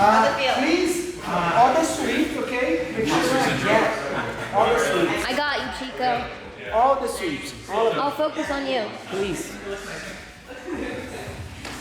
Please, all the sweep, okay? Make sure I get all the sweeps. I got you, Chico. All the sweeps. All of them. I'll focus on you. Please.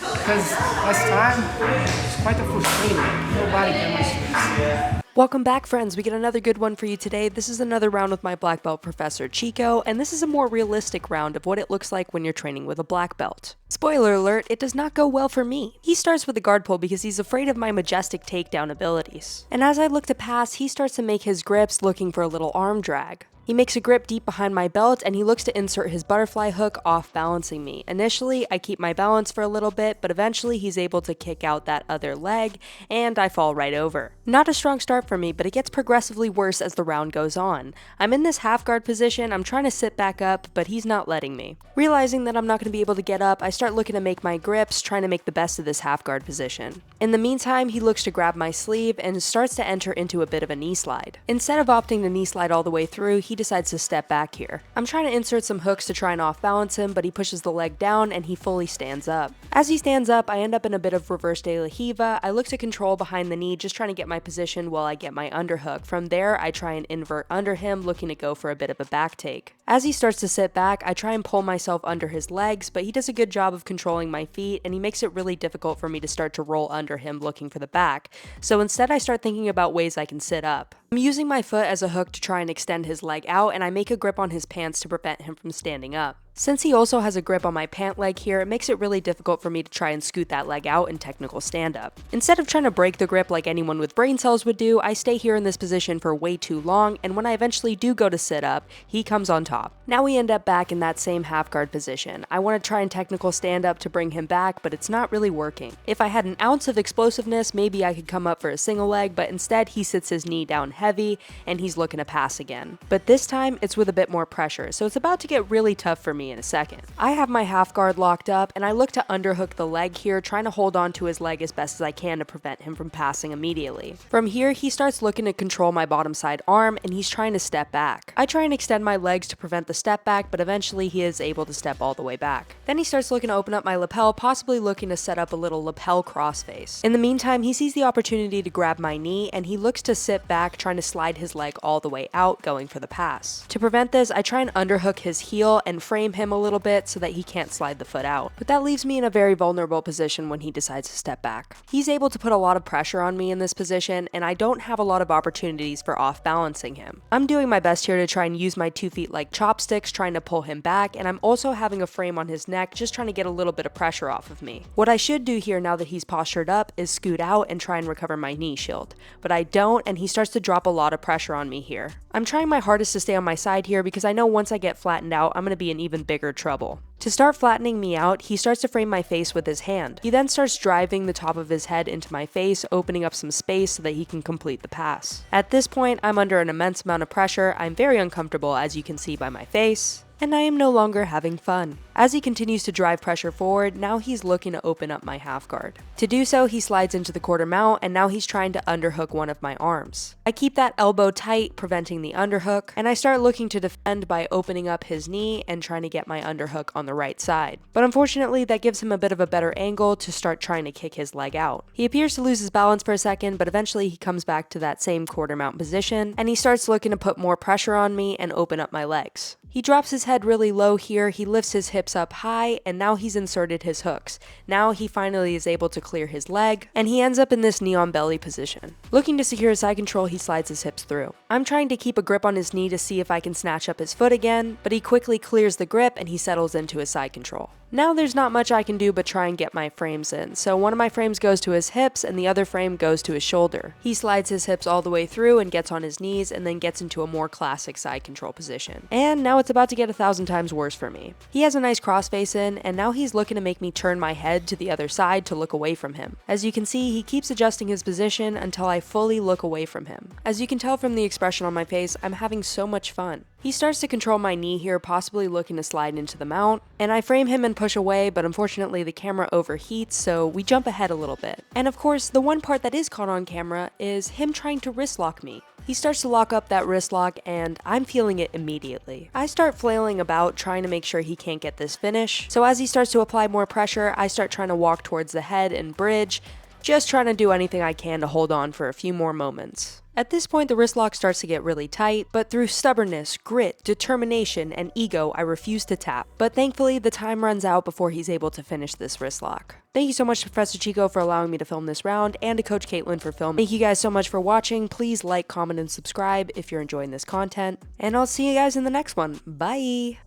Because last time, it's quite a frustrating. Nobody can respect. Welcome back, friends. We get another good one for you today. This is another round with my black belt professor, Chico, and this is a more realistic round of what it looks like when you're training with a black belt. Spoiler alert, it does not go well for me. He starts with the guard pull because he's afraid of my majestic takedown abilities. And as I look to pass, he starts to make his grips looking for a little arm drag. He makes a grip deep behind my belt and he looks to insert his butterfly hook off balancing me. Initially, I keep my balance for a little bit, but eventually he's able to kick out that other leg and I fall right over. Not a strong start for me, but it gets progressively worse as the round goes on. I'm in this half guard position, I'm trying to sit back up, but he's not letting me. Realizing that I'm not going to be able to get up, I start looking to make my grips, trying to make the best of this half guard position. In the meantime, he looks to grab my sleeve and starts to enter into a bit of a knee slide. Instead of opting to knee slide all the way through, he decides to step back here. I'm trying to insert some hooks to try and off balance him, but he pushes the leg down and he fully stands up. As he stands up, I end up in a bit of reverse de la Riva. I look to control behind the knee, just trying to get my position while I get my underhook. From there, I try and invert under him, looking to go for a bit of a back take. As he starts to sit back, I try and pull myself under his legs, but he does a good job of controlling my feet, and he makes it really difficult for me to start to roll under him looking for the back. So instead, I start thinking about ways I can sit up. I'm using my foot as a hook to try and extend his leg out, and I make a grip on his pants to prevent him from standing up. Since he also has a grip on my pant leg here, it makes it really difficult for me to try and scoot that leg out in technical stand-up. Instead of trying to break the grip like anyone with brain cells would do, I stay here in this position for way too long, and when I eventually do go to sit up, he comes on top. Now we end up back in that same half guard position. I want to try and technical stand-up to bring him back, but it's not really working. If I had an ounce of explosiveness, maybe I could come up for a single leg, but instead he sits his knee down heavy, and he's looking to pass again. But this time, it's with a bit more pressure, so it's about to get really tough for me in a second. I have my half guard locked up, and I look to underhook the leg here, trying to hold on to his leg as best as I can to prevent him from passing immediately. From here, he starts looking to control my bottom side arm, and he's trying to step back. I try and extend my legs to prevent the step back, but eventually he is able to step all the way back. Then he starts looking to open up my lapel, possibly looking to set up a little lapel crossface. In the meantime, he sees the opportunity to grab my knee, and he looks to sit back, trying to slide his leg all the way out, going for the pass. To prevent this, I try and underhook his heel and frame him a little bit so that he can't slide the foot out. But that leaves me in a very vulnerable position when he decides to step back. He's able to put a lot of pressure on me in this position, and I don't have a lot of opportunities for off balancing him. I'm doing my best here to try and use my 2 feet like chopsticks, trying to pull him back, and I'm also having a frame on his neck, just trying to get a little bit of pressure off of me. What I should do here now that he's postured up is scoot out and try and recover my knee shield. But I don't, and he starts to drop a lot of pressure on me here. I'm trying my hardest to stay on my side here because I know once I get flattened out, I'm going to be in even bigger trouble. To start flattening me out, he starts to frame my face with his hand. He then starts driving the top of his head into my face, opening up some space so that he can complete the pass. At this point, I'm under an immense amount of pressure. I'm very uncomfortable, as you can see by my face, and I am no longer having fun. As he continues to drive pressure forward, now he's looking to open up my half guard. To do so, he slides into the quarter mount, and now he's trying to underhook one of my arms. I keep that elbow tight, preventing the underhook, and I start looking to defend by opening up his knee and trying to get my underhook on the right side. But unfortunately, that gives him a bit of a better angle to start trying to kick his leg out. He appears to lose his balance for a second, but eventually he comes back to that same quarter mount position, and he starts looking to put more pressure on me and open up my legs. He drops his head really low here, he lifts his hips up high, and now he's inserted his hooks. Now he finally is able to clear his leg, and he ends up in this knee on belly position. Looking to secure his side control, he slides his hips through. I'm trying to keep a grip on his knee to see if I can snatch up his foot again, but he quickly clears the grip and he settles into his side control. Now there's not much I can do but try and get my frames in, so one of my frames goes to his hips and the other frame goes to his shoulder. He slides his hips all the way through and gets on his knees and then gets into a more classic side control position. And now it's about to get 1,000 times worse for me. He has a nice crossface in, and now he's looking to make me turn my head to the other side to look away from him. As you can see, he keeps adjusting his position until I fully look away from him. As you can tell from the expression on my face, I'm having so much fun. He starts to control my knee here, possibly looking to slide into the mount, and I frame him and push away, but unfortunately the camera overheats, so we jump ahead a little bit. And of course, the one part that is caught on camera is him trying to wrist lock me. He starts to lock up that wrist lock, and I'm feeling it immediately. I start flailing about, trying to make sure he can't get this finish, so as he starts to apply more pressure, I start trying to walk towards the head and bridge, just trying to do anything I can to hold on for a few more moments. At this point, the wrist lock starts to get really tight, but through stubbornness, grit, determination, and ego, I refuse to tap. But thankfully, the time runs out before he's able to finish this wrist lock. Thank you so much to Professor Chico for allowing me to film this round, and to Coach Caitlin for filming. Thank you guys so much for watching. Please like, comment, and subscribe if you're enjoying this content. And I'll see you guys in the next one. Bye!